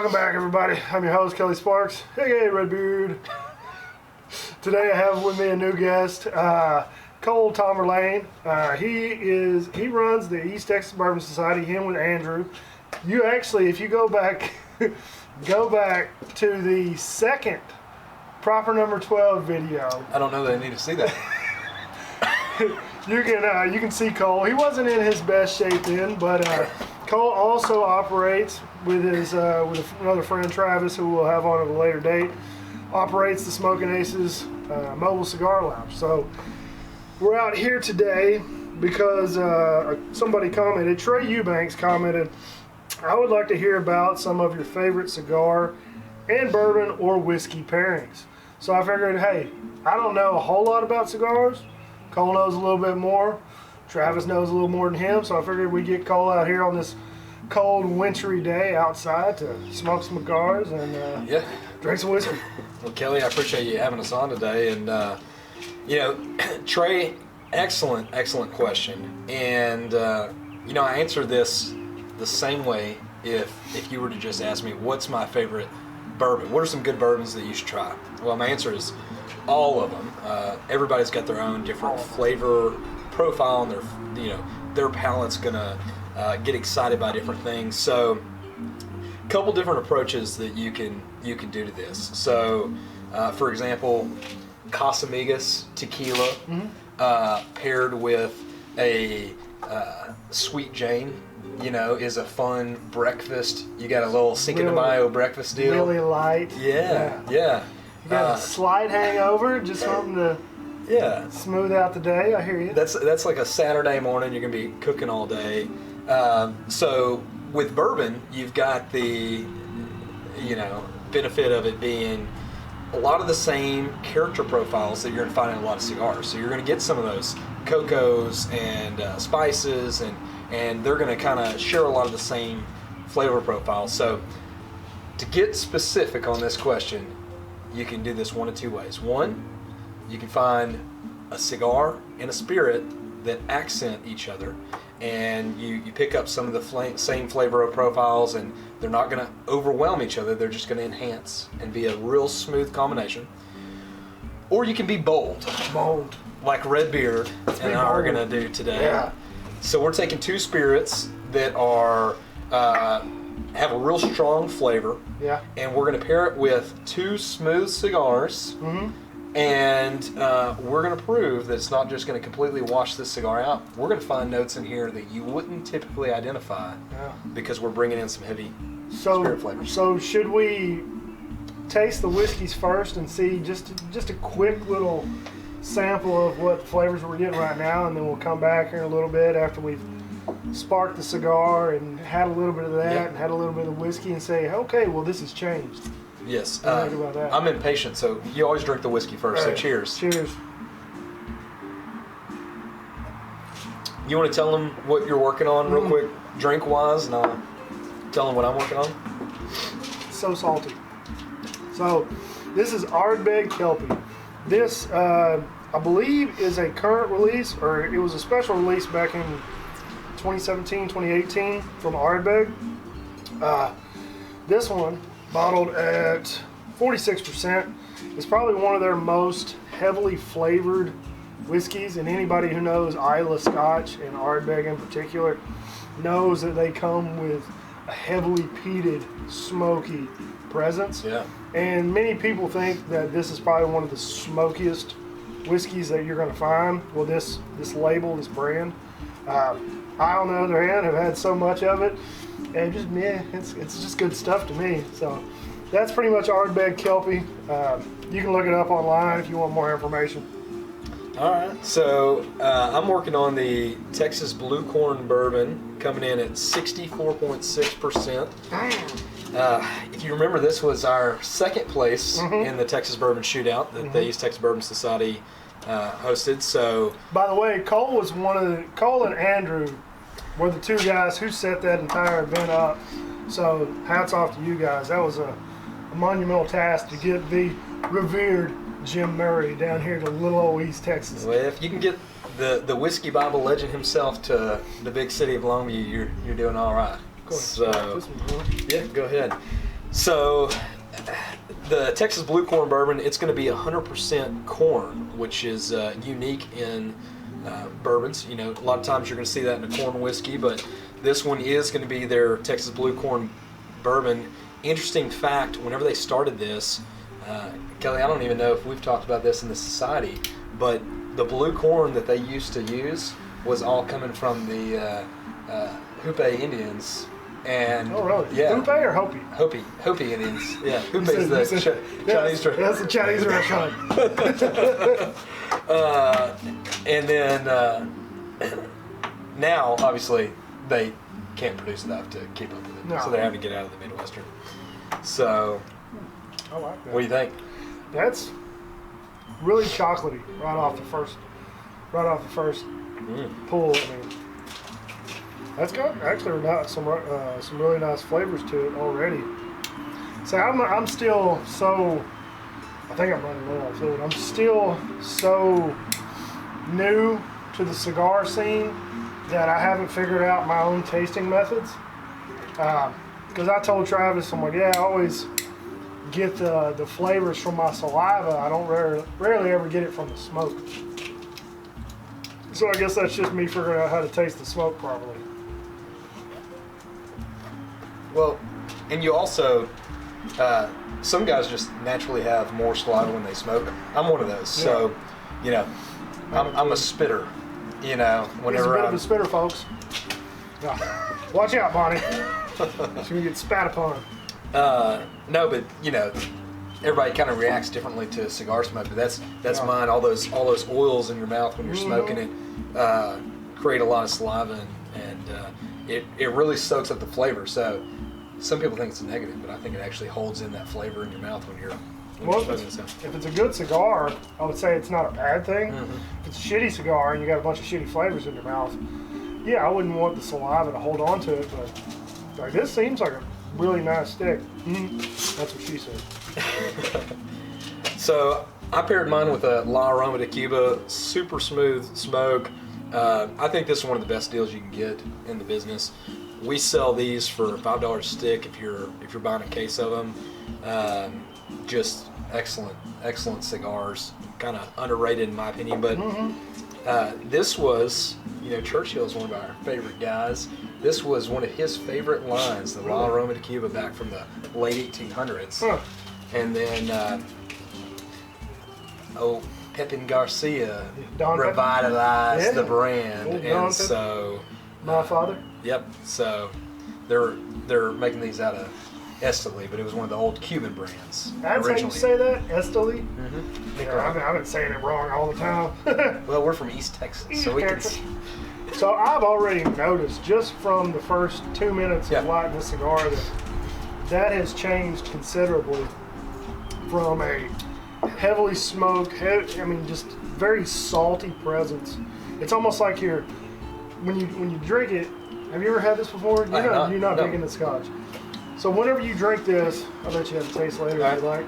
Welcome back, everybody. I'm your host, Kelly Sparks, aka Redbeard. Today I have with me a new guest, Cole Tomerlane. He runs the East Texas Bourbon Society. Him with Andrew. You actually, if you go back to the second proper number 12 video. I don't know that I need to see that. You can see Cole. He wasn't in his best shape then, but Cole also operates with his another friend Travis, who we'll have on at a later date. Operates the Smoking Aces mobile cigar lounge. So we're out here today because somebody commented. Trey Eubanks commented, "I would like to hear about some of your favorite cigar and bourbon or whiskey pairings." So I figured, hey, I don't know a whole lot about cigars. Cole knows a little bit more. Travis knows a little more than him. So I figured we'd get Cole out here on this cold, wintry day outside to smoke some cigars and drink some whiskey. Well, Kelly, I appreciate you having us on today. And, Trey, excellent question. And, I answer this the same way if you were to just ask me, what's my favorite bourbon? What are some good bourbons that you should try? Well, my answer is all of them. Everybody's got their own different flavor profile, and their palate's gonna get excited by different things. So, a couple different approaches that you can do to this. So, for example, Casamigos tequila paired with a Sweet Jane, is a fun breakfast. You got a little Cinco de Mayo breakfast deal. Really light. Yeah. You got a slight hangover, just something to smooth out the day. I hear you. That's like a Saturday morning. You're gonna be cooking all day. So with bourbon, you've got the benefit of it being a lot of the same character profiles that you're gonna find in a lot of cigars. So you're gonna get some of those cocos and spices, and they're gonna kind of share a lot of the same flavor profiles. So to get specific on this question, you can do this one of two ways. One, you can find a cigar and a spirit that accent each other, and you pick up some of the same flavor profiles, and they're not going to overwhelm each other. They're just going to enhance and be a real smooth combination. Or you can be bold, like Redbeard and I are going to do today. Yeah. So we're taking two spirits that are have a real strong flavor. Yeah. And we're going to pair it with two smooth cigars. Mm-hmm. And we're going to prove that it's not just going to completely wash this cigar out. We're going to find notes in here that you wouldn't typically identify because we're bringing in some heavy spirit flavors. So should we taste the whiskeys first and see just a quick little sample of what flavors we're getting right now, and then we'll come back here in a little bit after we've sparked the cigar and had a little bit of that and had a little bit of whiskey and say, okay, well, this has changed. Yes. Think about that. I'm impatient, so you always drink the whiskey first, so cheers. Cheers. You want to tell them what you're working on real quick, drink-wise, and I'll tell them what I'm working on? So salty. So this is Ardbeg Kelpie. This, I believe, is a current release, or it was a special release back in 2017, 2018 from Ardbeg. This one, bottled at 46%, is probably one of their most heavily flavored whiskeys, and anybody who knows Islay Scotch and Ardbeg in particular knows that they come with a heavily peated, smoky presence. Yeah. And many people think that this is probably one of the smokiest whiskeys that you're going to find. Well, this label, this brand. I, on the other hand, have had so much of it, and it's just good stuff to me. So that's pretty much Ardbeg Kelpie. You can look it up online if you want more information. All right. So I'm working on the Texas Blue Corn Bourbon, coming in at 64.6%. If you remember, this was our second place in the Texas Bourbon Shootout that the East Texas Bourbon Society hosted. So, by the way, Cole and Andrew were the two guys who set that entire event up. So hats off to you guys. That was a monumental task to get the revered Jim Murray down here to little old East Texas. Well, if you can get the Whiskey Bible legend himself to the big city of Longview, you're doing all right. Go ahead. So, yeah, go ahead. So, the Texas Blue Corn Bourbon, it's going to be 100% corn, which is unique in bourbons. You know, a lot of times you're going to see that in a corn whiskey, but this one is going to be their Texas Blue Corn Bourbon. Interesting fact, whenever they started this, Kelly, I don't even know if we've talked about this in the society, but the blue corn that they used to use was all coming from the Hopi Indians. And oh, really? Yeah. Hopi or Hopi? Hopi Indians. Yeah, Hopi is the Chinese restaurant. That's the Chinese restaurant. And then now, obviously, they can't produce enough to keep up with it. No. So they're having to get out of the Midwestern. So, I like that. what do you think? That's really chocolatey right off the first pull. I mean, that's got actually some really nice flavors to it already. So I'm still so. I think I'm running low on fluid. I'm still so new to the cigar scene that I haven't figured out my own tasting methods. Because I told Travis, I'm like, yeah, I always get the flavors from my saliva. I don't rarely ever get it from the smoke. So I guess that's just me figuring out how to taste the smoke properly. Well, and you also, some guys just naturally have more saliva when they smoke. I'm one of those. Yeah. So, you know, I'm a spitter. You know, whenever He's a bit of a spitter, folks. Yeah. Watch out, Bonnie. She's gonna get spat upon. No, but you know, everybody kind of reacts differently to cigar smoke. But that's mine. All those oils in your mouth when you're smoking it create a lot of saliva, and it really soaks up the flavor. So some people think it's a negative, but I think it actually holds in that flavor in your mouth when you're smoking it. If it's a good cigar, I would say it's not a bad thing. Mm-hmm. If it's a shitty cigar and you got a bunch of shitty flavors in your mouth, yeah, I wouldn't want the saliva to hold on to it. But like this seems like a really nice stick. That's what she said. So I paired mine with a La Aroma de Cuba, super smooth smoke. I think this is one of the best deals you can get in the business. We sell these for $5 a stick if you're buying a case of them. Just excellent cigars. Kind of underrated in my opinion, but this was, you know, Churchill's one of our favorite guys. This was one of his favorite lines, the La Aroma de Cuba, back from the late 1800s. And then, Pepin Garcia revitalized the brand, and so my father. Yep. So they're making these out of Islay, but it was one of the old Cuban brands. That's originally. how you say that, Islay. Yeah. I've been saying it wrong all the time. Well, we're from East Texas, so we can. So I've already noticed just from the first 2 minutes of lighting the cigar that has changed considerably from a heavily smoked, just very salty presence. It's almost like when you drink it. Have you ever had this before? You're not big into Scotch. So whenever you drink this, I'll let you have a taste later if you like.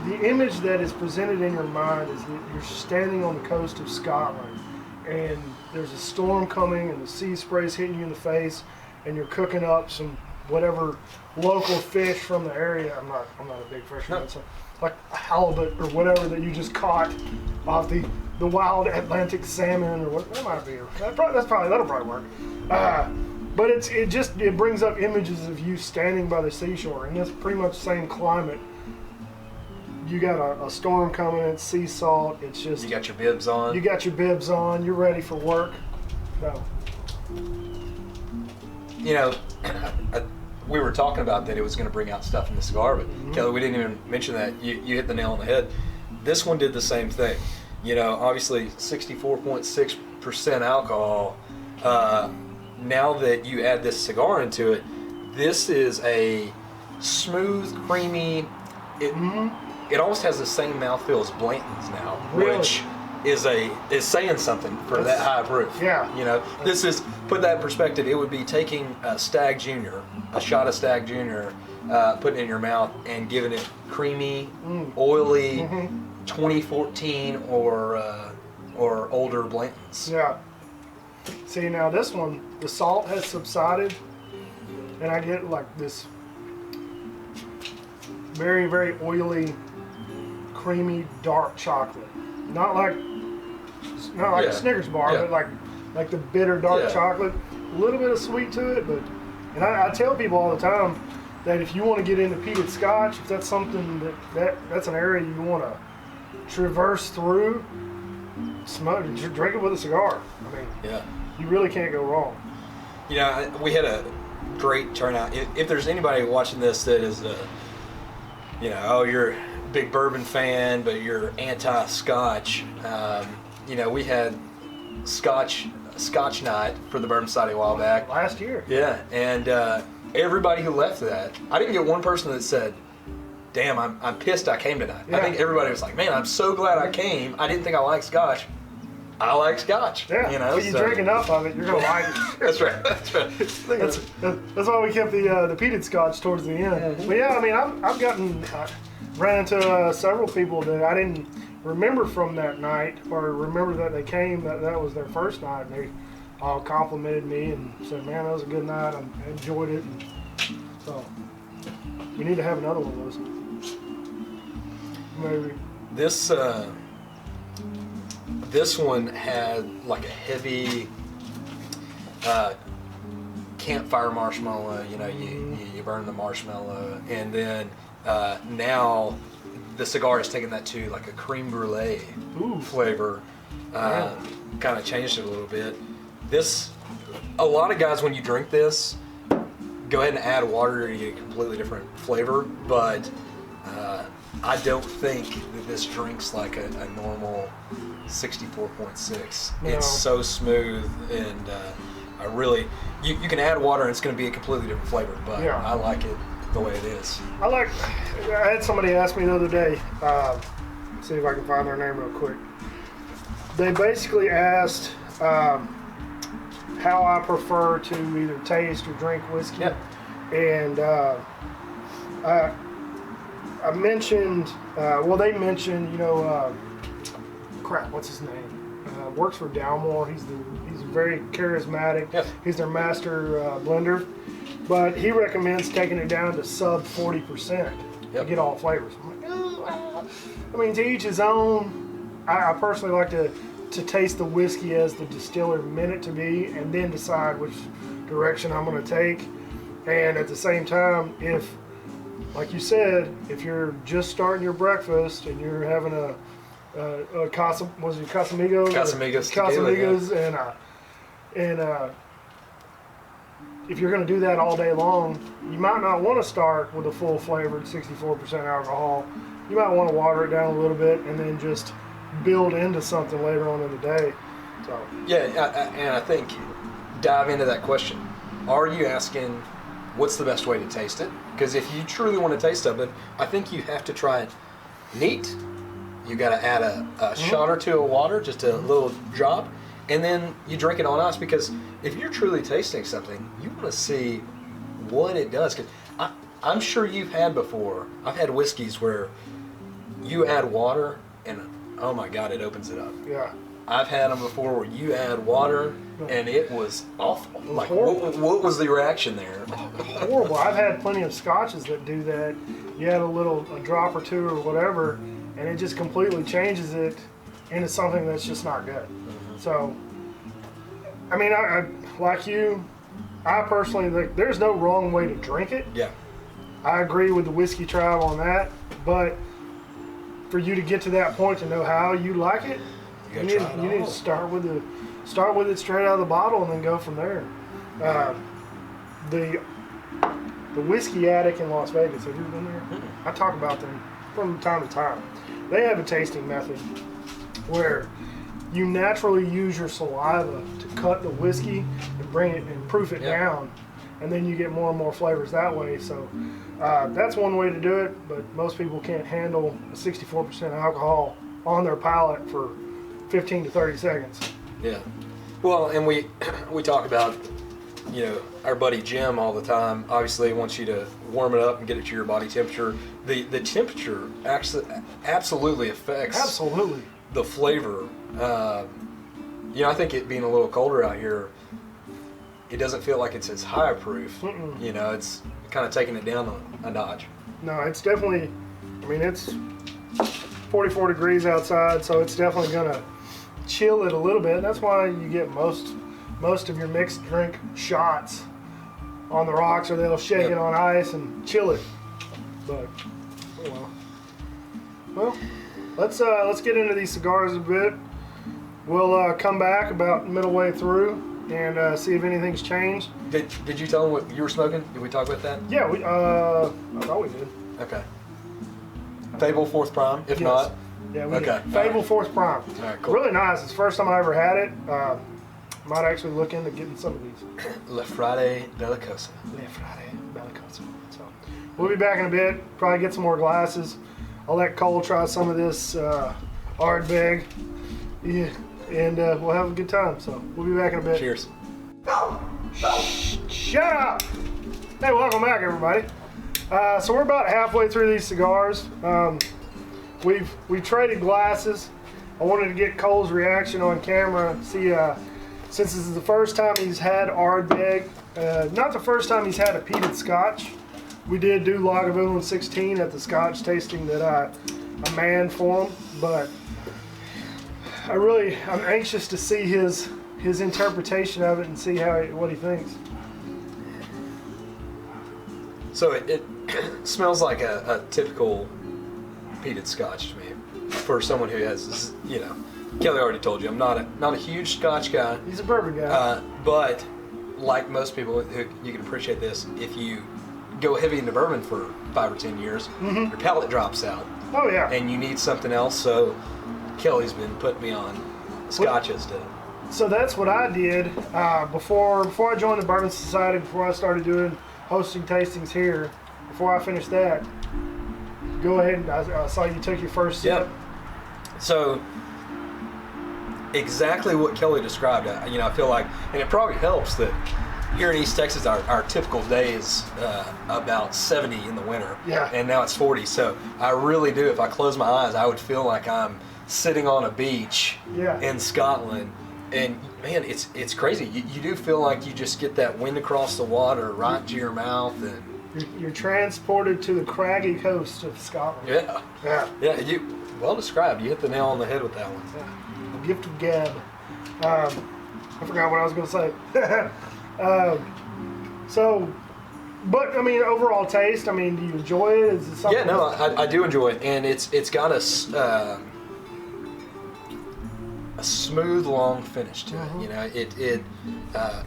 The image that is presented in your mind is that you're standing on the coast of Scotland, and there's a storm coming, and the sea spray's hitting you in the face, and you're cooking up some whatever local fish from the area. I'm not a big fisherman, so like a halibut or whatever that you just caught off the wild Atlantic salmon or what that might be. That'll probably work. But it brings up images of you standing by the seashore, and it's pretty much the same climate. You got a storm coming, it's sea salt, it's just... You got your bibs on. You're ready for work. So. You know, we were talking about that it was going to bring out stuff in the cigar, but Kelly, we didn't even mention that. You hit the nail on the head. This one did the same thing. You know, obviously 64.6% alcohol. Now that you add this cigar into it, this is a smooth, creamy... It almost has the same mouthfeel as Blanton's now, really? Which is saying something for that high proof. Yeah. You know, this is, put that in perspective, it would be taking a Stag Junior, a shot of Stag Junior, putting it in your mouth and giving it creamy, oily, 2014 or older Blantons. Yeah. See, now this one, the salt has subsided, and I get like this very, very oily, creamy, dark chocolate. Not like a Snickers bar, but like the bitter dark chocolate. A little bit of sweet to it, but and I tell people all the time that if you want to get into peated Scotch, if that's something that's an area you want to traverse through, drink it with a cigar. I mean, you really can't go wrong. You know, we had a great turnout. If there's anybody watching this that is, you're a big bourbon fan, but you're anti-Scotch, we had Scotch night for the Bourbon Society a while back. Last year. Yeah, and everybody who left that, I didn't get one person that said, damn, I'm pissed I came tonight. I think everybody was like, man, I'm so glad I came. I didn't think I liked Scotch. I like Scotch. Yeah, if you drink enough of it, you're going to like it. That's right. That's right. That's why we kept the peated Scotch towards the end. Mm-hmm. But yeah, I mean, I've ran into several people that I didn't remember from that night, or remember that they came, that was their first night, and they all complimented me and said, man, that was a good night, I enjoyed it. And so we need to have another one of those. Maybe. This one had like a heavy campfire marshmallow. You burn the marshmallow, and then now the cigar has taken that to like a creme brulee flavor. Kind of changed it a little bit. A lot of guys, when you drink this, go ahead and add water to get a completely different flavor, but I don't think that this drinks like a normal 64.6. No. It's so smooth, and I really, you can add water and it's going to be a completely different flavor, but I like it the way it is. I had somebody ask me the other day, see if I can find their name real quick. They basically asked how I prefer to either taste or drink whiskey. Yep. And I mentioned, they mentioned, what's his name? Works for Dalmore. He's very charismatic. Yep. He's their master blender. But he recommends taking it down to sub 40% to get all flavors. I'm like, I mean, to each his own. I personally like to taste the whiskey as the distiller meant it to be, and then decide which direction I'm going to take. And at the same time, if, like you said, if you're just starting your breakfast and you're having a Casamigos? Casamigos, and if you're going to do that all day long, you might not want to start with a full flavored 64% alcohol. You might want to water it down a little bit and then just build into something later on in the day. So and I think dive into that question. Are you asking what's the best way to taste it? Because if you truly want to taste of it, I think you have to try it neat. You got to add a shot or two of water, just a little drop, and then you drink it on ice. Because if you're truly tasting something, you want to see what it does. Because I'm sure you've had before. I've had whiskeys where you add water and oh my God, it opens it up. Yeah. I've had them before where you add water and it was awful. Like, horrible. what was the reaction there? Horrible. I've had plenty of scotches that do that. You add a drop or two or whatever, and it just completely changes it into something that's just not good. Mm-hmm. So, I mean, I like you, I personally think there's no wrong way to drink it. Yeah. I agree with the Whiskey Tribe on that, but for you to get to that point to know how you like it, you need to start with it straight out of the bottle and then go from there. The Whiskey Attic in Las Vegas, have you been there? Mm-hmm. I talk about them from time to time. They have a tasting method where you naturally use your saliva to cut the whiskey and bring it and proof it down, and then you get more and more flavors that way. So that's one way to do it, but most people can't handle a 64% alcohol on their palate for 15 to 30 seconds. Yeah. Well, and we talk about, our buddy Jim all the time. Obviously, wants you to warm it up and get it to your body temperature. The temperature actually absolutely affects the flavor. I think it being a little colder out here, it doesn't feel like it's as high proof. Mm-mm. You know, it's kind of taking it down a notch. No, it's definitely, I mean, it's 44 degrees outside, so it's definitely gonna chill it a little bit. That's why you get most of your mixed drink shots on the rocks, or they'll shake Yep. it on ice and chill it. But oh well, let's get into these cigars a bit. We'll come back about middle way through and see if anything's changed. Did you tell them what you were smoking? Did we talk about that? Yeah, I thought we did. Okay. Fable 4th Prime, if Yes. not. Yeah, we Okay. did. Fable 4th Prime. All right, cool. Really nice. It's the first time I ever had it. Might actually look into getting some of these. La Frade Bellicosa. Le Frade Balcones. So we'll be back in a bit. Probably get some more glasses. I'll let Cole try some of this Ardbeg. Yeah, and we'll have a good time. So we'll be back in a bit. Cheers. Shut up! Hey, welcome back, everybody. So we're about halfway through these cigars. We've traded glasses. I wanted to get Cole's reaction on camera. See, since this is the first time he's had Ardbeg, not the first time he's had a peated Scotch. We did do Lagavulin 16 at the Scotch tasting that I manned for him, but I'm anxious to see his interpretation of it and see what he thinks. So it smells like a typical peated Scotch to me. For someone who has, you know, Kelly already told you, I'm not a huge Scotch guy. He's a bourbon guy. But like most people who you can appreciate this, if you go heavy into bourbon for 5 or 10 years, your palate drops out. Oh yeah. And you need something else. So Kelly's been putting me on Scotches to. So that's what I did before I joined the Bourbon Society. Before I started doing hosting tastings here. Before I finished that, go ahead and I saw you took your first sip. Yep. So exactly what Kelly described. I feel like, and it probably helps that here in East Texas, our typical day is about 70 in the winter. Yeah. And now it's 40. So I really do. If I close my eyes, I would feel like I'm sitting on a beach in Scotland. And man, it's crazy. You do feel like you just get that wind across the water right to your mouth, and you're transported to the craggy coast of Scotland. Yeah. You well described. You hit the nail on the head with that one. Yeah. The gift of gab. I forgot what I was going to say. But I mean, overall taste. I mean, do you enjoy it? Is it something? Yeah, no, I do enjoy it, and it's got a smooth, long finish to it. You know, it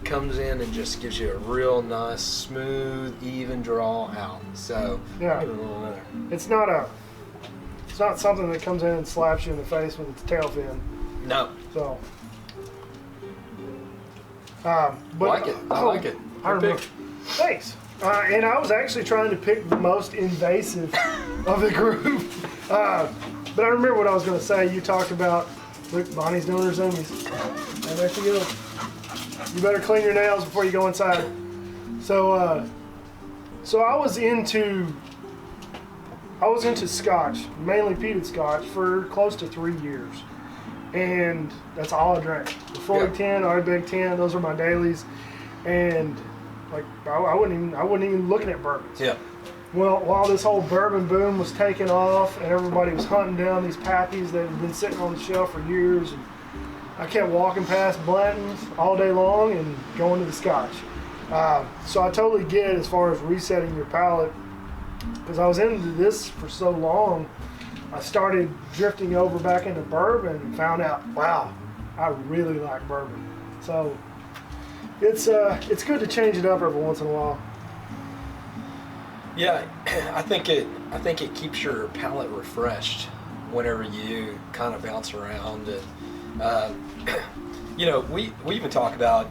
comes in and just gives you a real nice, smooth, even draw out. So yeah, give it a little there. It's not something that comes in and slaps you in the face with its tail fin. No. So, but like it. I like it. I remember. Thanks. And I was actually trying to pick the most invasive of the group. But I remember what I was going to say. You talked about, look, Bonnie's doing her zoomies. And there she goes. You better clean your nails before you go inside. So I was into Scotch, mainly peated Scotch, for close to 3 years. And that's all I drank. The Freud 10, Ardbeg 10, those are my dailies. And like I wasn't even looking at bourbons. Yeah. Well, while this whole bourbon boom was taking off and everybody was hunting down these pappies that had been sitting on the shelf for years, and I kept walking past Blanton's all day long and going to the Scotch. So I totally get as far as resetting your palate, because I was into this for so long. I started drifting over back into bourbon and found out, wow, I really like bourbon. So it's good to change it up every once in a while. Yeah, I think it keeps your palate refreshed whenever you kind of bounce around. And we even talk about,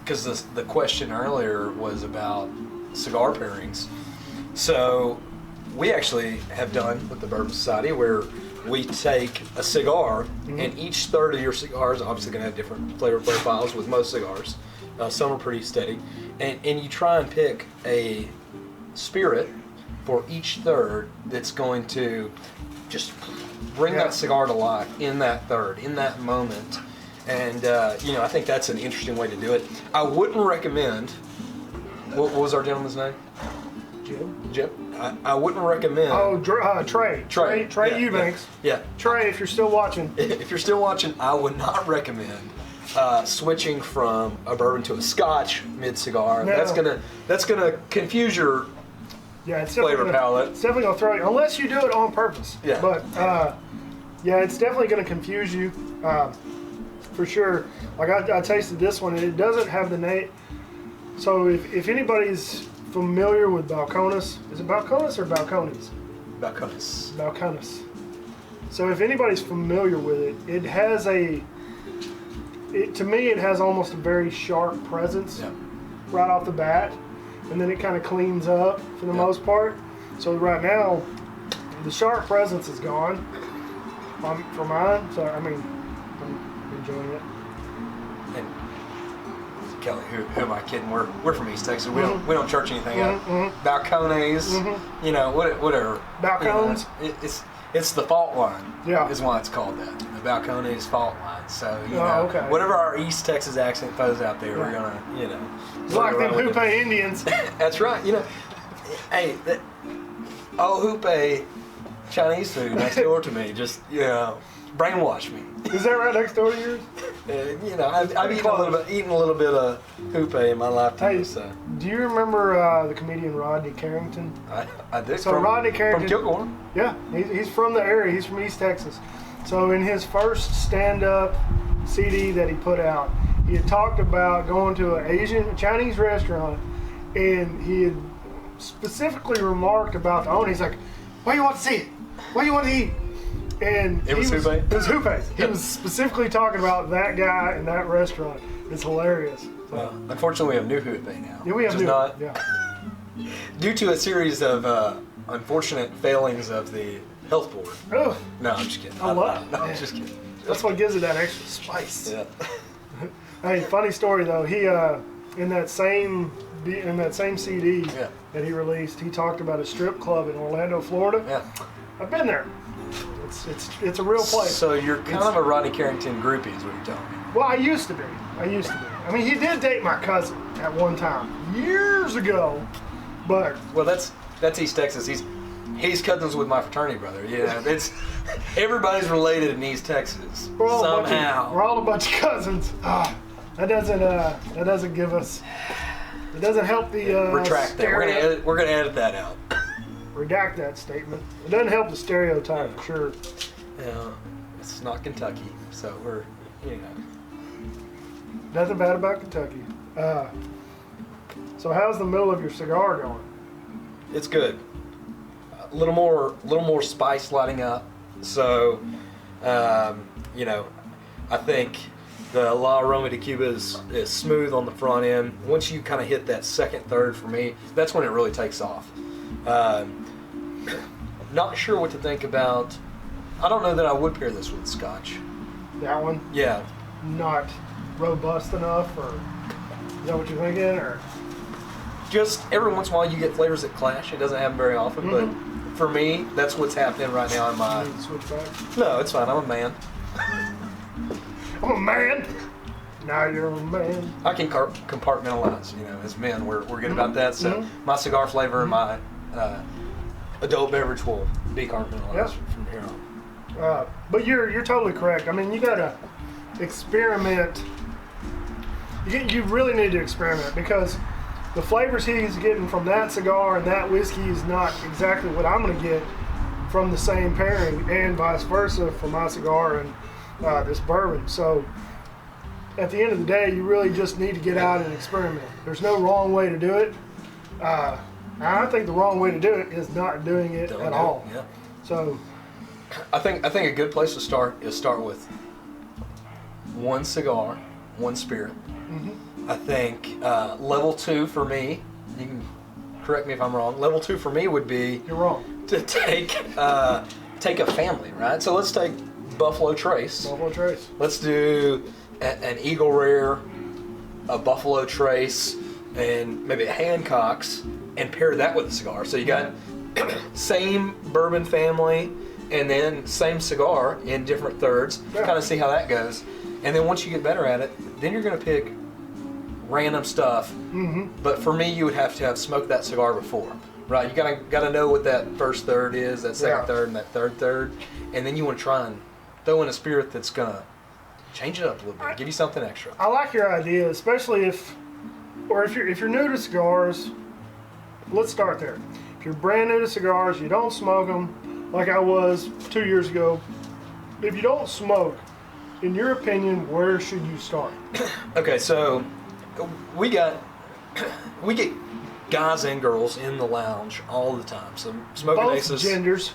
because the question earlier was about cigar pairings. So we actually have done with the Bourbon Society where we take a cigar, and each third of your cigar is obviously going to have different flavor profiles with most cigars. Some are pretty steady. And you try and pick a spirit for each third that's going to just bring that cigar to life in that third, in that moment. And I think that's an interesting way to do it. I wouldn't recommend. What was our gentleman's name? Jim. I wouldn't recommend. Oh, Trey. Trey Eubanks. Yeah. Trey, if you're still watching. If you're still watching, I would not recommend switching from a bourbon to a Scotch mid-cigar. No. That's gonna confuse your it's flavor palette. It's definitely gonna throw you, unless you do it on purpose. Yeah. But it's definitely gonna confuse you, for sure. Like I tasted this one, and it doesn't have the name. So if anybody's familiar with Balcones, is it Balcones or Balcones? Balcones. Balcones. So if anybody's familiar with it, it has to me, it has almost a very sharp presence right off the bat, and then it kind of cleans up for the most part. So right now, the sharp presence is gone for mine. So I mean, I'm enjoying it. And Kelly, who am I kidding? We're from East Texas. We don't church anything up. Balcones, whatever. Balcones. It's the fault line. Yeah. Is why it's called that. The Balcones fault line. So okay. whatever our East Texas accent throws out there, we're gonna It's like them Hoope Indians. That's right. Hey, Hoope Chinese food next door to me just brainwash me. Is that right next door to yours? I've eaten a little bit of Hoope in my lifetime. Hey, so. Do you remember the comedian Rodney Carrington? I do. So Rodney Carrington, from Kilgore. Yeah, he's from the area. He's from East Texas. So in his first stand-up CD that he put out, he had talked about going to a Chinese restaurant, and he had specifically remarked about the owner. He's like, "Why you want to see it? Why you want to eat?" And it was Hoope? It was Hoope. He was specifically talking about that guy and that restaurant. It's hilarious. So, well, unfortunately, we have new Hoope now. Yeah, we have new. Due to a series of unfortunate failings of the health board. Oh. No, I'm just kidding. I love it. No, I'm just kidding. That's what gives it that extra spice. Yeah. Hey, funny story though. He in that same CD that he released, he talked about a strip club in Orlando, Florida. Yeah. I've been there. It's a real place. So you're kind of a Rodney Carrington groupie, is what you're telling me. Well, I used to be. I mean, he did date my cousin at one time years ago, but well, that's East Texas. He's cousins with my fraternity brother. Yeah, it's everybody's related in East Texas somehow. We're all a bunch of cousins. That doesn't give us. It doesn't help the. Retract that. We're gonna edit that out. Redact that statement. It doesn't help the stereotype for sure. Yeah, it's not Kentucky, so we're Nothing bad about Kentucky. So how's the middle of your cigar going? It's good. A little more spice lighting up. So, I think the La Aroma de Cuba is smooth on the front end. Once you kind of hit that second, third, for me, that's when it really takes off. Not sure what to think about. I don't know that I would pair this with Scotch. That one? Yeah. Not robust enough, or is that what you're thinking, or? Just every once in a while you get flavors that clash. It doesn't happen very often, but for me, that's what's happening right now in my. You need to switch back? No, it's fine. I'm a man. I'm a man. Now you're a man. I can compartmentalize. As men, we're good about that. So my cigar flavor and my adult beverage will be compartmentalized from here on. But you're totally correct. I mean, you gotta experiment. You really need to experiment, because the flavors he's getting from that cigar and that whiskey is not exactly what I'm gonna get from the same pairing, and vice versa for my cigar and this bourbon. So at the end of the day, you really just need to get out and experiment. There's no wrong way to do it. I think the wrong way to do it is not doing it at all. Yeah. So I think a good place to start is with one cigar, one spirit. I think level 2 for me, you can correct me if I'm wrong, level 2 for me would be you're wrong. To take a family, right? So let's take Buffalo Trace. Buffalo Trace. Let's do an Eagle Rare, a Buffalo Trace, and maybe a Hancock's, and pair that with a cigar. So you got same bourbon family, and then same cigar in different thirds, Yeah. kind of see how that goes. And then once you get better at it, then you're going to pick random stuff. Mm-hmm. But for me, you would have to have smoked that cigar before, right? You gotta know what that first third is, that second Yeah. third, and that third, and then you want to try and throw in a spirit that's gonna change it up a little bit, give you something extra. I like your idea, especially if you're new to cigars. Let's start there. If you're brand new to cigars, you don't smoke them, like I was 2 years ago. If you don't smoke, in your opinion, where should you start? Okay, so we get guys and girls in the lounge all the time. So Smoking Both Aces, genders.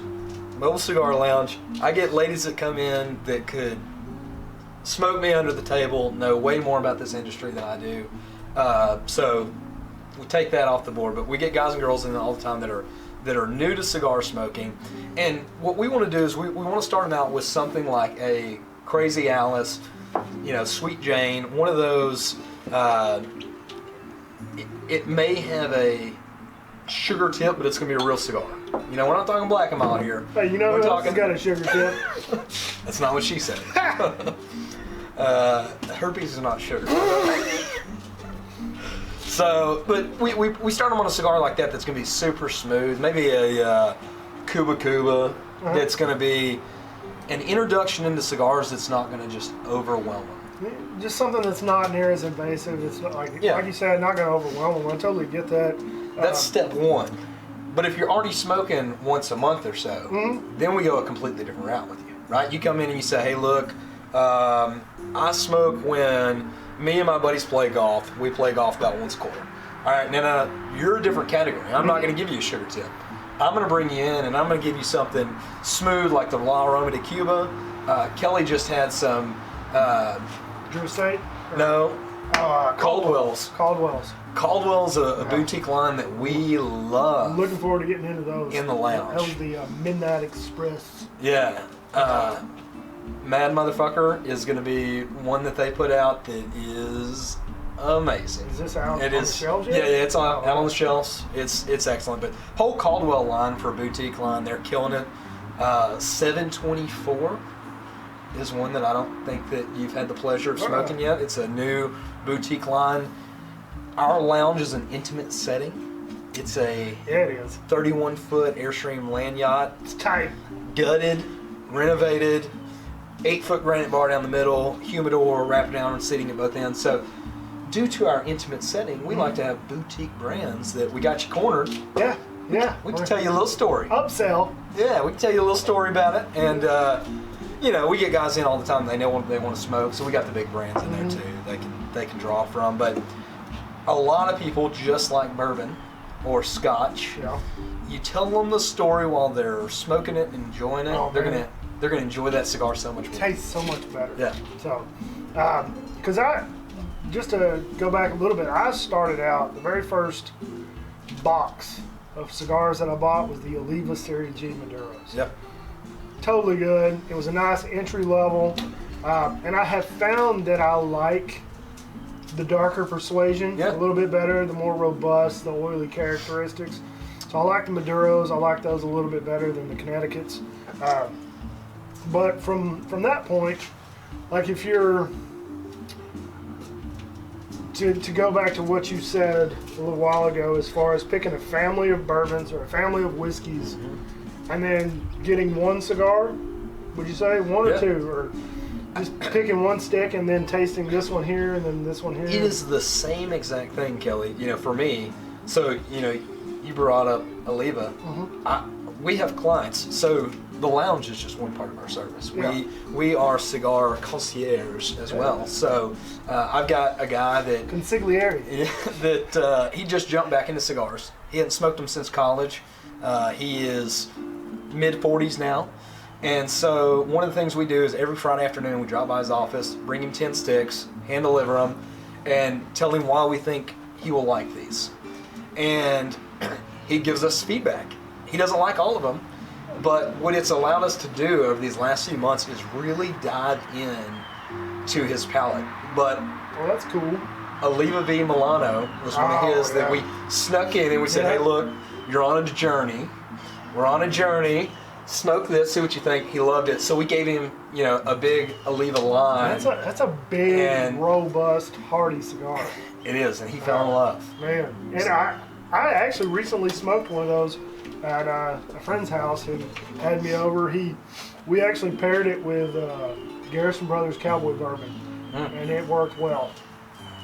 Mobile Cigar Lounge. I get ladies that come in that could smoke me under the table, know way more about this industry than I do. So we take that off the board. But we get guys and girls in all the time that are new to cigar smoking. And what we want to do is we want to start them out with something like a Crazy Alice, Sweet Jane, one of those. It may have a sugar tip, but it's going to be a real cigar. We're not talking black and mild here. Hey, you know We're who else talking. has got a sugar tip? That's not what she said. Herpes is not sugar. So, but we start them on a cigar like that that's going to be super smooth. Maybe a Cuba that's going to be an introduction into cigars that's not going to just overwhelm them. Just something that's not near as invasive. It's not like you said, not going to overwhelm them. I totally get that. That's step one. But if you're already smoking once a month or so, then we go a completely different route with you, right? You come in and you say, hey, look, I smoke when me and my buddies play golf. We play golf about once a quarter. All right, now you're a different category. I'm not going to give you a sugar tip. I'm going to bring you in and I'm going to give you something smooth like the La Aroma de Cuba. Kelly just had some... Drew Estate? No. Caldwell's. Caldwell's a boutique line that we love. I'm looking forward to getting into those. In the lounge. That was the Midnight Express. Yeah. Mad Motherfucker is going to be one that they put out that is amazing. Is this out on the shelves yet? Yeah, it's out on the shelves. It's excellent. But whole Caldwell line for a boutique line, they're killing it. 724 is one that I don't think that you've had the pleasure of smoking yet. It's a new boutique line. Our lounge is an intimate setting. It's a 31-foot Airstream land yacht. It's tight. Gutted, renovated, 8-foot granite bar down the middle, humidor wrapped down and seating at both ends. So due to our intimate setting, we like to have boutique brands that we got you cornered. Yeah. We can tell you a little story. Upsell. Yeah, we can tell you a little story about it. And, we get guys in all the time. They know what they want to smoke. So we got the big brands in there too. They can draw from. But a lot of people just like bourbon or scotch. Yeah. You tell them the story while they're smoking it, enjoying it. They're gonna enjoy that cigar so much more. It tastes so much better. Yeah. So, because just to go back a little bit, I started out, the very first box of cigars that I bought was the Oliva Series G Maduros. Yep. Totally good. It was a nice entry level. And I have found that I like the darker persuasion a little bit better, the more robust, the oily characteristics. So I like the Maduros. I like those a little bit better than the Connecticut's. But from that point, like if you're to go back to what you said a little while ago, as far as picking a family of bourbons or a family of whiskeys, and then getting one cigar, would you say one or two, or just picking one stick and then tasting this one here and then this one here? It is the same exact thing, Kelly. For me. So you brought up Oliva. We have clients, so the lounge is just one part of our service. We are cigar concierge as well. So I've got a guy that consigliere that he just jumped back into cigars. He hadn't smoked them since college. He is mid-40s now. And so one of the things we do is every Friday afternoon we drop by his office, bring him 10 sticks, hand deliver them, and tell him why we think he will like these. And he gives us feedback. He doesn't like all of them, but what it's allowed us to do over these last few months is really dive in to his palate. But that's cool. Oliva V Milano was one of his that we snuck in and we said, hey, look, you're on a journey. We're on a journey. smoke this, see what you think. He loved it. So we gave him, a big Oliva line. That's a big, robust, hearty cigar. It is, and he fell in love. Man, and I actually recently smoked one of those at a friend's house who had me over. We actually paired it with Garrison Brothers Cowboy Bourbon, and it worked well.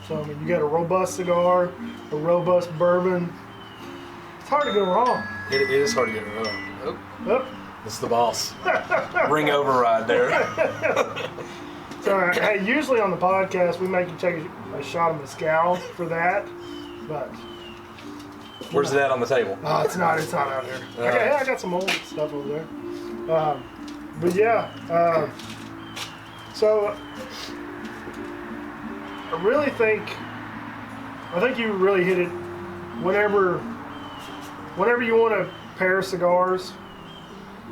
So, I mean, you got a robust cigar, a robust bourbon. It's hard to go wrong. It is hard to get wrong. Oh. It's the boss. Ring override there. So, hey, usually on the podcast, we make you take a shot of mezcal for that, but... Where's it at on the table? It's not out here. I got some old stuff over there. But yeah, so I think you really hit it. Whenever you want to pair cigars,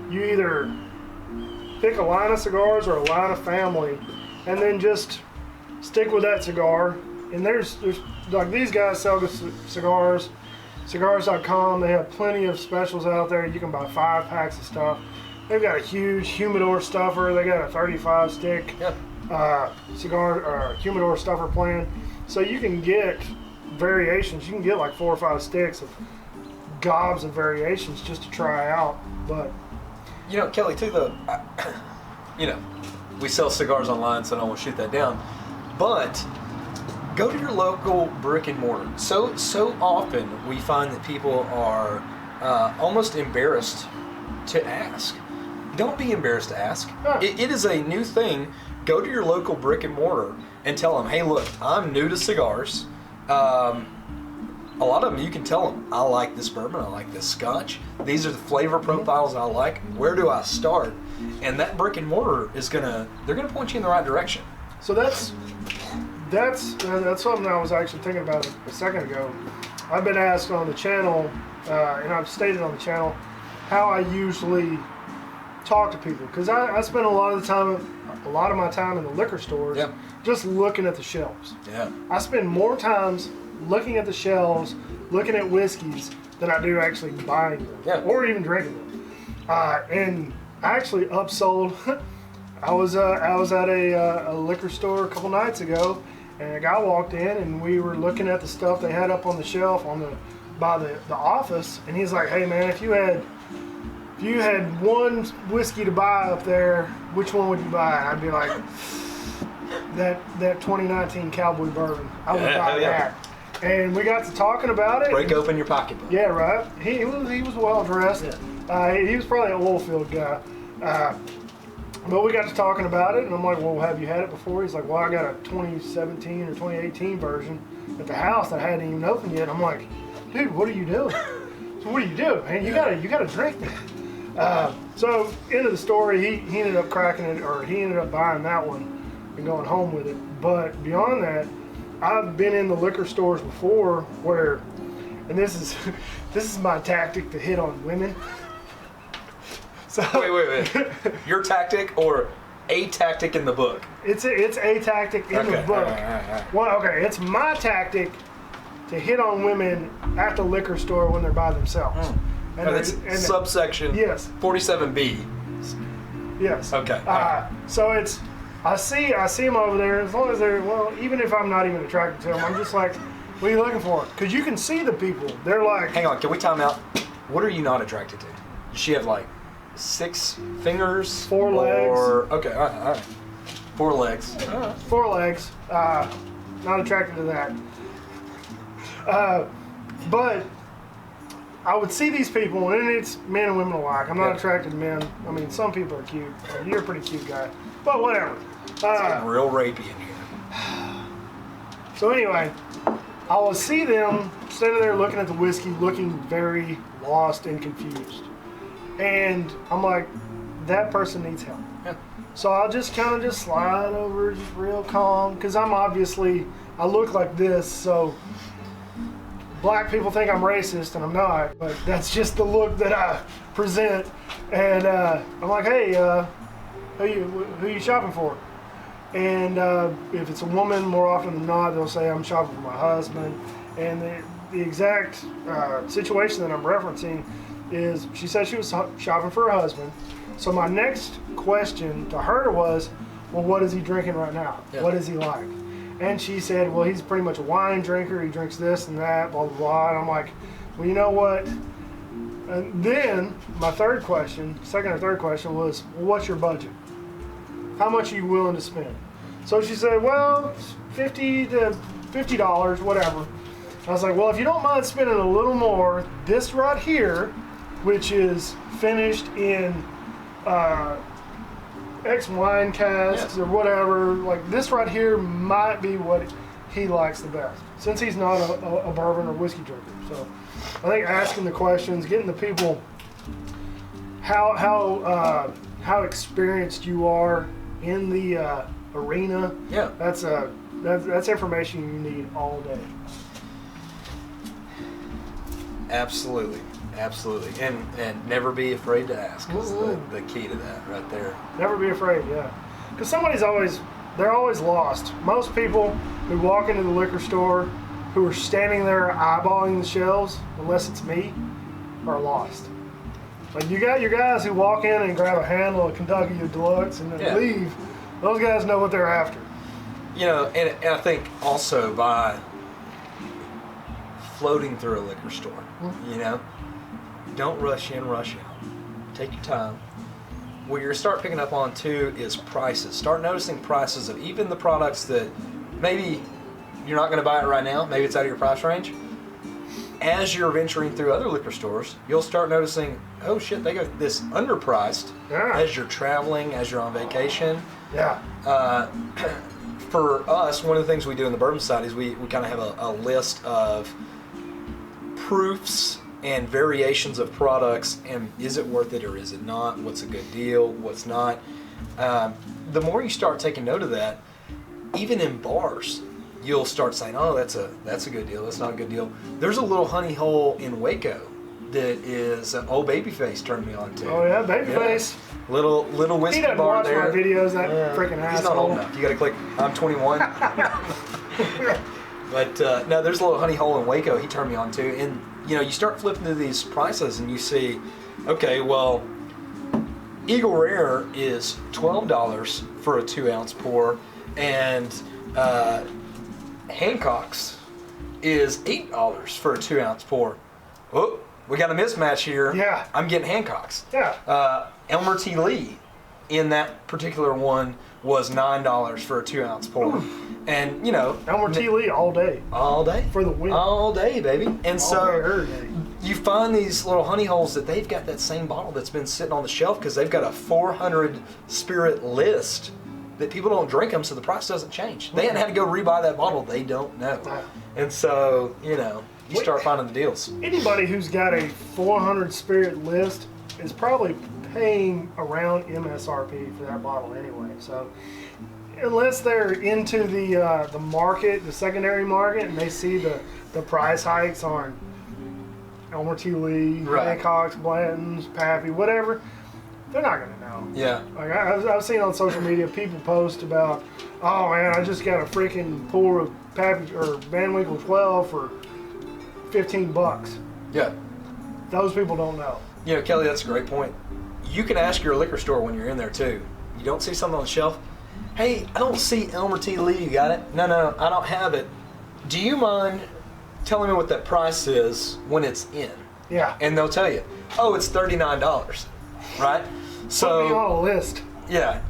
you either pick a line of cigars or a line of family, and then just stick with that cigar. And there's like these guys sell the cigars. Cigars.com, they have plenty of specials out there. You can buy 5 packs of stuff. They've got a huge humidor stuffer. They got a 35 stick cigar or humidor stuffer plan. So you can get variations. You can get like 4 or 5 sticks of gobs of variations just to try out. But Kelly, too, we sell cigars online, so I don't want to shoot that down. But go to your local brick and mortar. So often we find that people are almost embarrassed to ask. Don't be embarrassed to ask. It is a new thing. Go to your local brick and mortar and tell them, hey, look, I'm new to cigars. A lot of them, you can tell them, I like this bourbon, I like this scotch. These are the flavor profiles I like. Where do I start? And that brick and mortar they're gonna point you in the right direction. So that's something I was actually thinking about a second ago. I've been asked on the channel, and I've stated on the channel, how I usually talk to people. Because I spend a lot of my time in the liquor stores just looking at the shelves. Yeah. I spend more times looking at the shelves, looking at whiskeys, than I do actually buying them or even drinking them. And I actually upsold. I was at a liquor store a couple nights ago, and a guy walked in, and we were looking at the stuff they had up on the shelf by the office, and he's like, "Hey man, if you had one whiskey to buy up there, which one would you buy?" And I'd be like, that 2019 Cowboy Bourbon. I would buy that. And we got to talking about it. Break open your pocketbook. Yeah, right. He was well dressed. Yeah. He was probably an oil field guy. But we got to talking about it, and I'm like, well, have you had it before? He's like, well, I got a 2017 or 2018 version at the house that I hadn't even opened yet. I'm like, dude, what are you doing? So what do you do? Man, you gotta drink that. So end of the story, he ended up cracking it, or he ended up buying that one and going home with it. But beyond that, I've been in the liquor stores before where, and this is my tactic to hit on women. So wait. Your tactic or a tactic in the book? It's a tactic in the book. All right. Well, okay, it's my tactic to hit on women at the liquor store when they're by themselves. And that's subsection 47B. Yes. Okay. So it's I see them over there. As long as they're even if I'm not even attracted to them, I'm just like, what are you looking for? Because you can see the people. They're like, hang on, can we time out? What are you not attracted to? Does she have like 6 fingers? 4 legs. Okay, all right. 4 legs. 4 legs. Not attracted to that. But I would see these people, and it's men and women alike. I'm not attracted to men. I mean, some people are cute. You're a pretty cute guy. But whatever. It's getting real rapey in here. So anyway, I will see them standing there looking at the whiskey, looking very lost and confused. And I'm like, that person needs help. Yeah. So I'll just kind of slide over, just real calm, because I look like this, so black people think I'm racist, and I'm not, but that's just the look that I present. And I'm like, hey, who you shopping for? And if it's a woman, more often than not, they'll say I'm shopping for my husband. And the exact situation that I'm referencing is she said she was shopping for her husband. So my next question to her was, well, what is he drinking right now? Yeah. What is he like? And she said, well, he's pretty much a wine drinker. He drinks this and that, blah, blah, blah. And I'm like, well, you know what? And then my second or third question was, well, what's your budget? How much are you willing to spend? So she said, well, $50 to $50, whatever. I was like, well, if you don't mind spending a little more, this right here, which is finished in X wine casks or whatever, like this right here might be what he likes the best, since he's not a bourbon or whiskey drinker. So I think asking the questions, getting the people how experienced you are in the arena, that's information you need all day. Absolutely. And never be afraid to ask is the key to that right there. Never be afraid, yeah. Because they're always lost. Most people who walk into the liquor store who are standing there eyeballing the shelves, unless it's me, are lost. Like you got your guys who walk in and grab a handle of Kentucky Deluxe and then leave. Those guys know what they're after. You know, and I think also by floating through a liquor store, you know, don't rush in, rush out. Take your time. What you're start picking up on too is prices. Start noticing prices of even the products that maybe you're not going to buy it right now. Maybe it's out of your price range. As you're venturing through other liquor stores, you'll start noticing, oh shit, they got this underpriced. Yeah. As you're traveling, as you're on vacation. Yeah. For us, one of the things we do in the Bourbon Society is we kind of have a list of proofs and variations of products, and is it worth it or is it not? What's a good deal? What's not? The more you start taking note of that, even in bars, you'll start saying, "Oh, that's a good deal. That's not a good deal." There's a little honey hole in Waco that is an old Babyface turned me on to. Oh yeah, Babyface. Yeah. Little whiskey he doesn't bar watch there. My videos, that freaking asshole. He's not old enough. You got to click. I'm 21. But no, there's a little honey hole in Waco. He turned me on to, and you know, you start flipping through these prices, and you see, okay, well, Eagle Rare is $12 for a 2-ounce pour, and Hancock's is $8 for a 2-ounce pour. Oh, we got a mismatch here. Yeah. I'm getting Hancock's. Yeah. Elmer T. Lee in that particular one was $9 for a 2-ounce pour. Ooh. And, you know. Elmer T. Lee all day. All day. For the win. All day, baby. And all so day. You find these little honey holes that they've got that same bottle that's been sitting on the shelf because they've got a 400 spirit list that people don't drink them, so the price doesn't change. They hadn't had to go rebuy that bottle. They don't know. And so, you know, you start finding the deals. Anybody who's got a 400 spirit list is probably paying around MSRP for that bottle anyway. So unless they're into the market, the secondary market, and they see the price hikes on Elmer T. Lee, Hancock's, Blanton's, Pappy, whatever, they're not going to know. Yeah. Like I've seen on social media people post about, oh man, I just got a freaking pour of Pappy or Van Winkle 12 for $15. Yeah. Those people don't know. You know, Kelly, that's a great point. You can ask your liquor store when you're in there too. You don't see something on the shelf. Hey, I don't see Elmer T. Lee. You got it? No, I don't have it. Do you mind telling me what that price is when it's in? Yeah. And they'll tell you, oh, it's $39, right? So put me on a list. Yeah.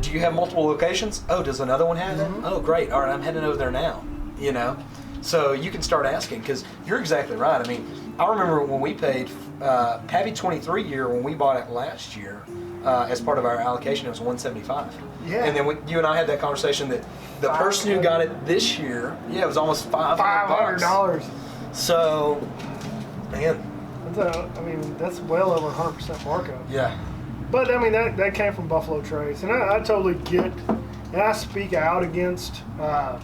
Do you have multiple locations? Oh, does another one have that? Oh, great. All right, I'm heading over there now. You know, so you can start asking because you're exactly right. I mean, I remember when we paid Pappy 23 year when we bought it last year. As part of our allocation, it was $175. Yeah. And then you and I had that conversation that the person who got it this year, it was almost $500. So, man. That's well over 100% markup. Yeah. But I mean, that came from Buffalo Trace, and I totally get, and I speak out against the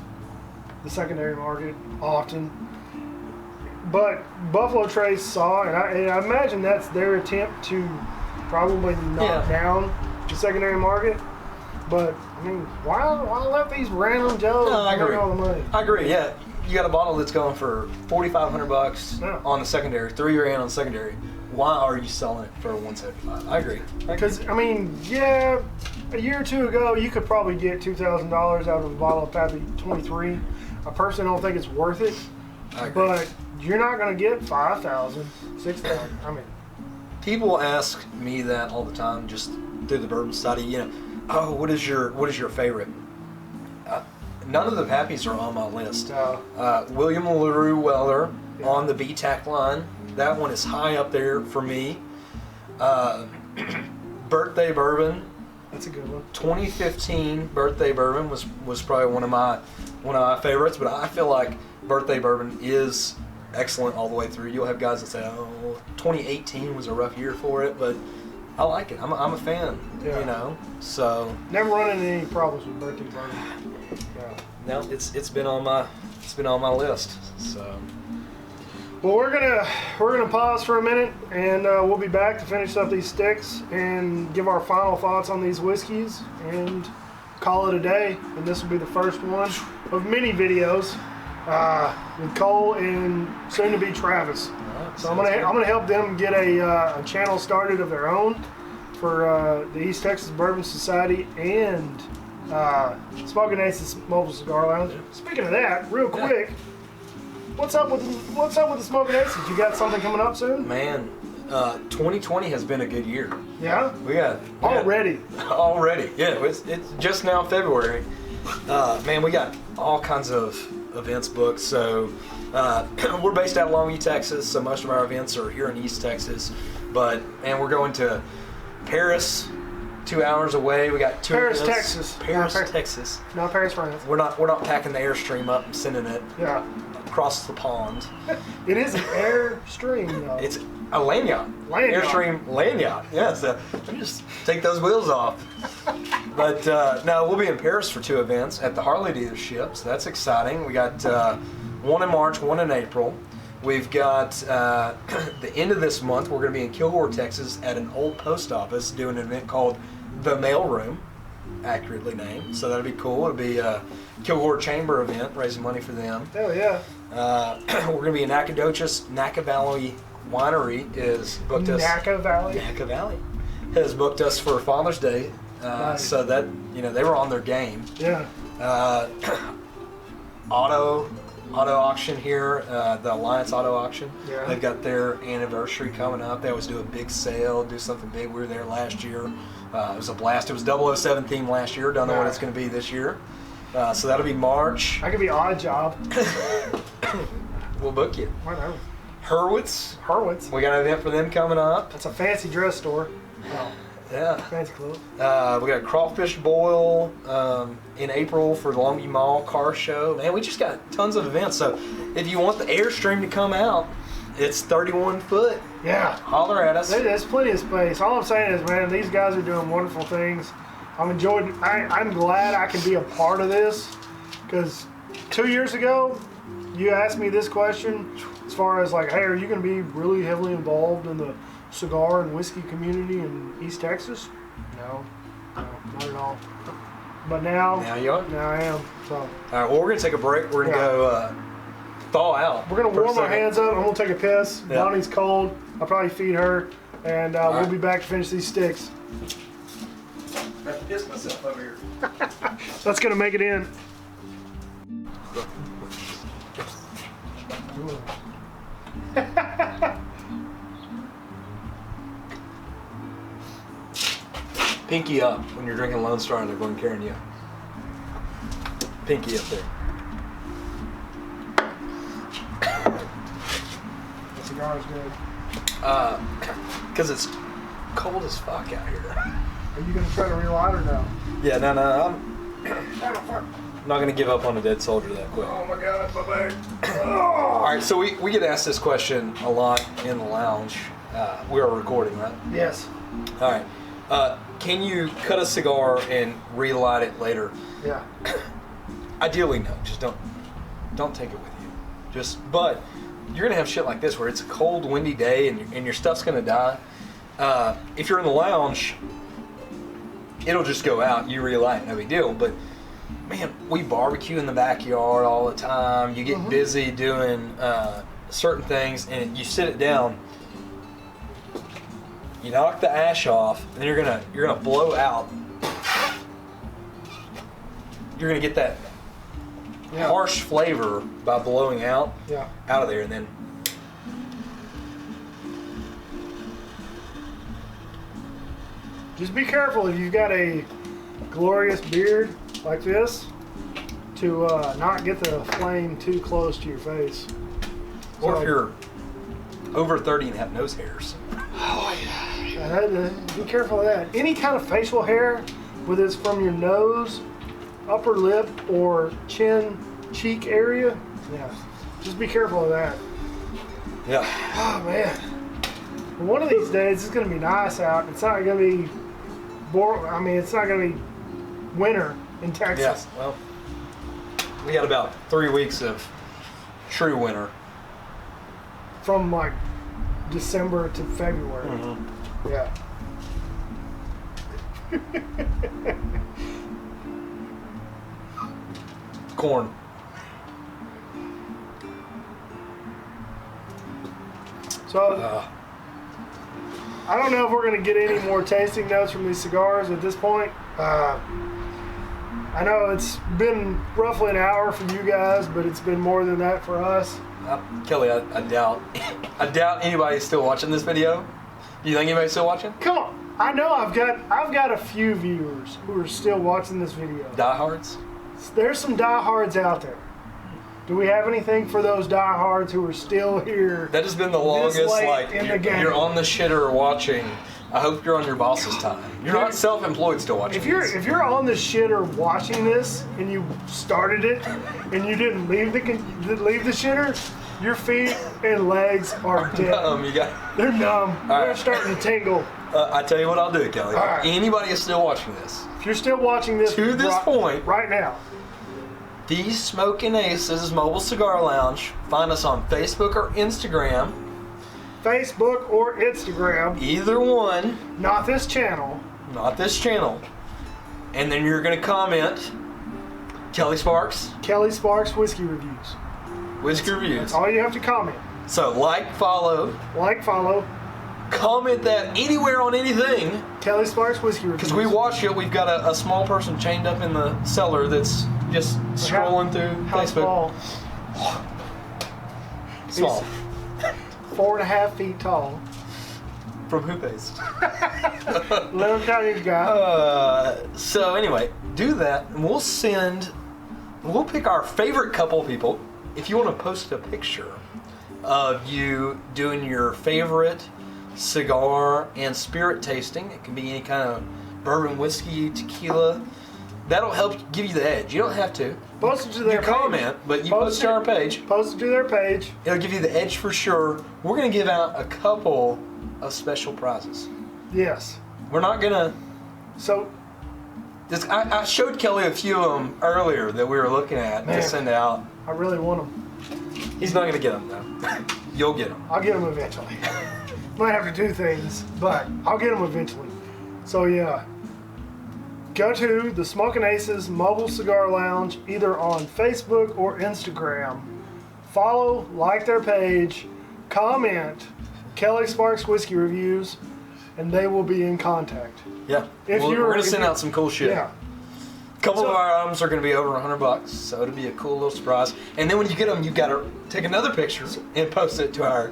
secondary market often. But Buffalo Trace saw, and I imagine that's their attempt to probably knock down the secondary market. But I mean, why let these random Joes make all the money? I agree. Yeah, you got a bottle that's going for $4,500 on the secondary, $3 grand on the secondary. Why are you selling it for $175? I agree. Because, I mean, yeah, a year or two ago, you could probably get $2,000 out of a bottle of Pappy 23. I personally don't think it's worth it. I agree. But you're not going to get 5,000, 6,000. I mean, people ask me that all the time, just through the bourbon study. You know, oh, what is your favorite? None of the Pappies are on my list. William LaRue Weller on the BTAC line. That one is high up there for me. Birthday Bourbon. That's a good one. 2015 Birthday Bourbon was probably one of my favorites, but I feel like Birthday Bourbon is excellent all the way through. You'll have guys that say, "Oh, 2018 was a rough year for it," but I like it. I'm a fan. Yeah. You know, so never run into any problems with Birthday Bourbon. Yeah. no, it's been on my list. So. Well, we're gonna pause for a minute, and we'll be back to finish up these sticks and give our final thoughts on these whiskeys and call it a day. And this will be the first one of many videos with Cole and soon to be Travis. Right, so I'm gonna help them get a channel started of their own for the East Texas Bourbon Society and Smoking Aces Mobile Cigar Lounge. Speaking of that, real quick. What's up with the Smoking Aces? You got something coming up soon? Man, 2020 has been a good year. Yeah? Already. Yeah, it's just now February. Man, we got all kinds of events booked. So we're based out of Longview, Texas, so most of our events are here in East Texas. But man, we're going to Paris, 2 hours away. We got two Paris, events. Texas. Texas. Not Paris, France. We're not packing the Airstream up and sending it across the pond. It is an Airstream, though. It's a lanyard. Airstream lanyard. Yeah, so just take those wheels off. But no, we'll be in Paris for 2 events at the Harley dealership, so that's exciting. We got one in March, one in April. We've got the end of this month, we're going to be in Kilgore, Texas at an old post office doing an event called The Mail Room, accurately named. So that'll be cool. It'll be a Kilgore Chamber event, raising money for them. Hell yeah. We're going to be in Nacogdoches. Naka Valley Winery is booked us. Naka Valley Has booked us for Father's Day. Nice. So that, they were on their game. Yeah. Auto auction here, the Alliance Auto Auction. Yeah. They've got their anniversary coming up. They always do a big sale, do something big. We were there last year. It was a blast. It was 007 theme last year. Don't know what it's going to be this year. So that'll be March. I could be Odd Job. We'll book you. Whatever. Hurwitz. We got an event for them coming up. That's a fancy dress store. Oh. Yeah. Fancy clothes. We got Crawfish Boil in April for the Longview Mall car show. Man, we just got tons of events. So if you want the Airstream to come out, it's 31 foot. Yeah. Holler at us. There's plenty of space. All I'm saying is, man, these guys are doing wonderful things. I'm glad I can be a part of this, because 2 years ago, you asked me this question as far as like, hey, are you going to be really heavily involved in the cigar and whiskey community in East Texas? No, not at all. But now you are? Now I am. So. All right, well, we're going to take a break. We're going to go thaw out. We're going to warm our hands up. I'm going to take a piss. Yeah. Bonnie's cold. I'll probably feed her. And we'll be back to finish these sticks. I have to piss myself over here. That's going to make it in. Pinky up when you're drinking Lone Star and they're going carrying you. Pinky up there. The cigar is good. Because it's cold as fuck out here. Are you going to try to relight or no? Yeah, no, I'm not going to give up on a dead soldier that quick. Oh my God, my back. All right, so we get asked this question a lot in the lounge. We are recording, right? Yes. All right. Can you cut a cigar and relight it later? Yeah. Ideally, no. Just don't take it with you. But you're gonna have shit like this where it's a cold, windy day and your stuff's gonna die. If you're in the lounge, it'll just go out. You relight it, no big deal. But man, we barbecue in the backyard all the time. You get busy doing certain things, and you sit it down. You knock the ash off, and then you're gonna blow out. You're gonna get that harsh flavor by blowing out of there, and then just be careful if you've got a glorious beard like this to not get the flame too close to your face. or So- if you're over 30 and have nose hairs. Be careful of that. Any kind of facial hair, whether it's from your nose, upper lip, or chin, cheek area, just be careful of that. Yeah. Oh man. One of these days it's gonna be nice out. It's not gonna be it's not gonna be winter in Texas. Yes. Well, we got about 3 weeks of true winter. From like December to February. Mm-hmm. Yeah. Corn. So I don't know if we're going to get any more tasting notes from these cigars at this point. I know it's been roughly an hour for you guys, but it's been more than that for us. Kelly, I doubt anybody's still watching this video. Do you think anybody's still watching? Come on. I know I've got a few viewers who are still watching this video. Diehards? There's some diehards out there. Do we have anything for those diehards who are still here? That has been the longest, like, in the game. You're on the shitter watching. I hope you're on your boss's time. You're not self-employed still watching. If you're on the shitter watching this and you started it and you didn't leave the shitter, your feet and legs are dead. They're numb. They're starting to tingle. I tell you what I'll do, Kelly. Right. Anybody is still watching this. If you're still watching this To this point, right now, the Smoking Aces Mobile Cigar Lounge. Find us on Facebook or Instagram. Facebook or Instagram. Either one. Not this channel. Not this channel. And then you're going to comment Kelly Sparks. Kelly Sparks Whiskey Reviews. Whiskey Reviews. That's all you have to comment. So follow. Follow. Comment that anywhere on anything. Kelly Sparks Whiskey Reviews. Because we watch it. We've got a small person chained up in the cellar that's just scrolling through How Facebook. Small. 4.5 feet tall. From Who Paste. Little tiny guy. So anyway, do that, and we'll pick our favorite couple people. If you want to post a picture of you doing your favorite cigar and spirit tasting, it can be any kind of bourbon, whiskey, tequila. That'll help give you the edge. You don't have to. Post it to their page. Comment, but you post it to our page. Post it to their page. It'll give you the edge for sure. We're going to give out a couple of special prizes. Yes. We're not going to... So... I showed Kelly a few of them earlier that we were looking at to send out. I really want them. He's not going to get them, though. You'll get them. I'll get them eventually. Might have to do things, but I'll get them eventually. So yeah. Go to the Smoking Aces Mobile Cigar Lounge either on Facebook or Instagram. Follow, like their page, comment Kelly Sparks Whiskey Reviews, and they will be in contact. Yeah. We're going to send out some cool shit. Yeah. A couple of our items are going to be over $100, so it'll be a cool little surprise. And then when you get them, you got to take another picture and post it to our...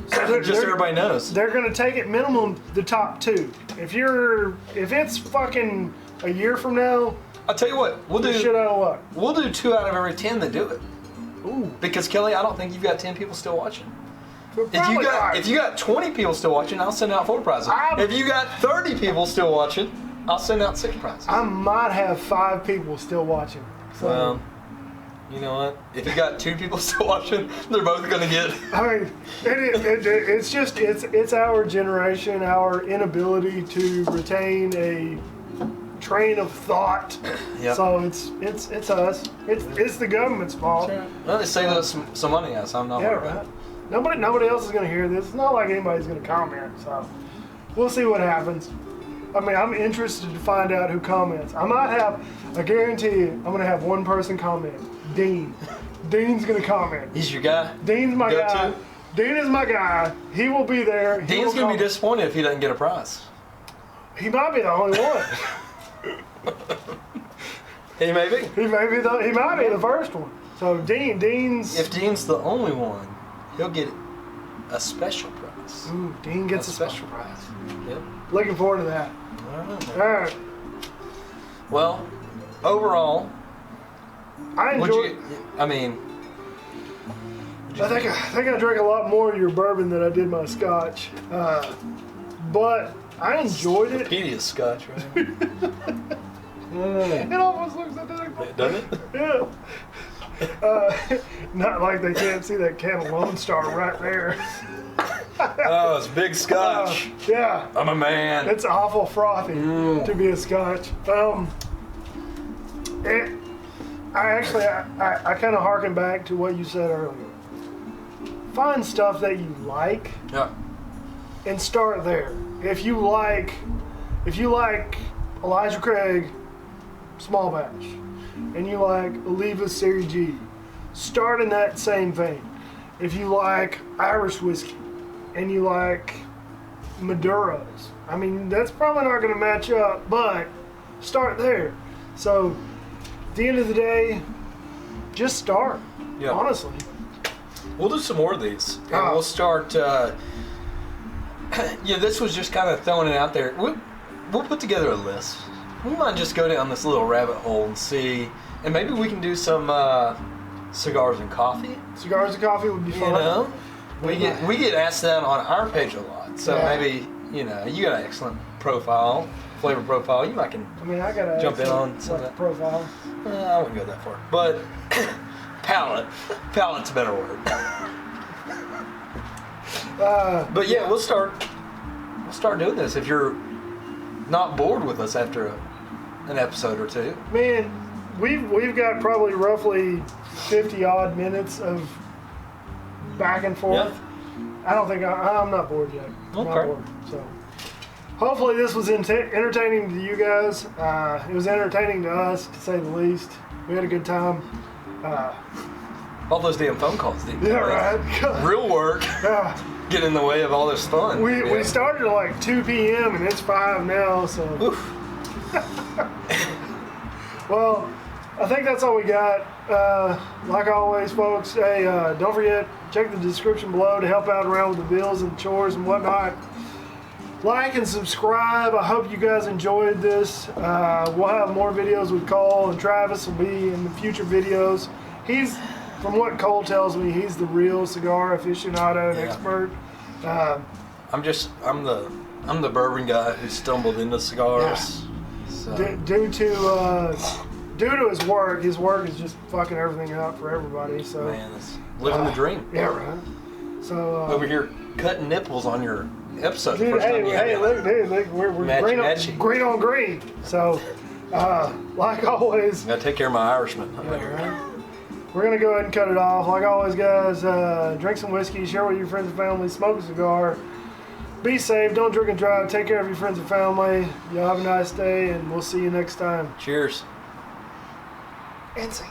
So just so everybody knows. They're going to take it minimum the top 2. If it's fucking a year from now, I'll tell you what, we'll do shit out of luck. We'll do 2 out of every 10 that do it. Ooh. Because Kelly, I don't think you've got 10 people still watching. If you got 20 people still watching, I'll send out 4 prizes. If you got 30 people still watching, I'll send out 6 prizes. I might have 5 people still watching. So. Well, you know what? If you got 2 people still watching, they're both going to get. I mean, it's our generation, our inability to retain a train of thought. Yep. So it's us. It's the government's fault. Well, they save us some money, so I'm not worried about it. Nobody else is going to hear this. It's not like anybody's going to comment. So we'll see what happens. I mean, I'm interested to find out who comments. I guarantee you, I'm going to have one person comment. Dean. Dean's going to comment. He's your guy? Dean's my guy. Dean is my guy. He will be there. Dean's going to be disappointed if he doesn't get a prize. He might be the only one. He may be. He might be the first one. So Dean's. If Dean's the only one, he'll get a special prize. Ooh, Dean gets a special prize. Yep. Looking forward to that. All right. Well, overall, I enjoyed. I mean, I think I drank a lot more of your bourbon than I did my scotch, but I enjoyed it. Wikipedia scotch, right? It almost looks identical. Doesn't it? Yeah. Not like they can't see that can of Lone Star right there. Oh, it's big scotch. Yeah. I'm a man. It's awful frothy to be a scotch. I kind of harken back to what you said earlier. Find stuff that you like and start there. If you like Elijah Craig small batch and you like Oliva Series G, start in that same vein. If you like Irish whiskey and you like Maduros, I mean, that's probably not going to match up, but start there. So at the end of the day, just start. Yeah. Honestly. We'll do some more of these. And we'll start. This was just kind of throwing it out there. We'll put together a list. We might just go down this little rabbit hole and see, and maybe we can do some cigars and coffee. Cigars and coffee would be fun. You know, we get asked that on our page a lot. So maybe you got an excellent profile, flavor profile. You might I got jump in on some of that profile. I wouldn't go that far, but palate's a better word. But yeah, we'll start doing this if you're not bored with us after an episode or two. Man, we've got probably roughly 50 odd minutes of back and forth. Yeah. I don't think I'm not bored yet. I'm not bored. So hopefully this was entertaining to you guys. It was entertaining to us, to say the least. We had a good time. All those damn phone calls didn't right. Real work. Get in the way of all this fun. We started at like 2 p.m. and it's 5 now, so. Well, I think that's all we got. Like always, folks, hey, don't forget, check the description below to help out around with the bills and chores and whatnot. Like and subscribe. I hope you guys enjoyed this. We'll have more videos with Cole, and Travis will be in the future videos. From what Cole tells me, he's the real cigar aficionado and expert. I'm the bourbon guy who stumbled into cigars. Yeah. So. Due to his work is just fucking everything up for everybody. So man, it's living the dream. Yeah, right. So over here cutting nipples on your episode. Dude, look, we're green on green. So like always, gotta take care of my Irishman. Right? We're going to go ahead and cut it off. Like always, guys, drink some whiskey, share with your friends and family, smoke a cigar. Be safe, don't drink and drive, take care of your friends and family. Y'all have a nice day, and we'll see you next time. Cheers. And sing.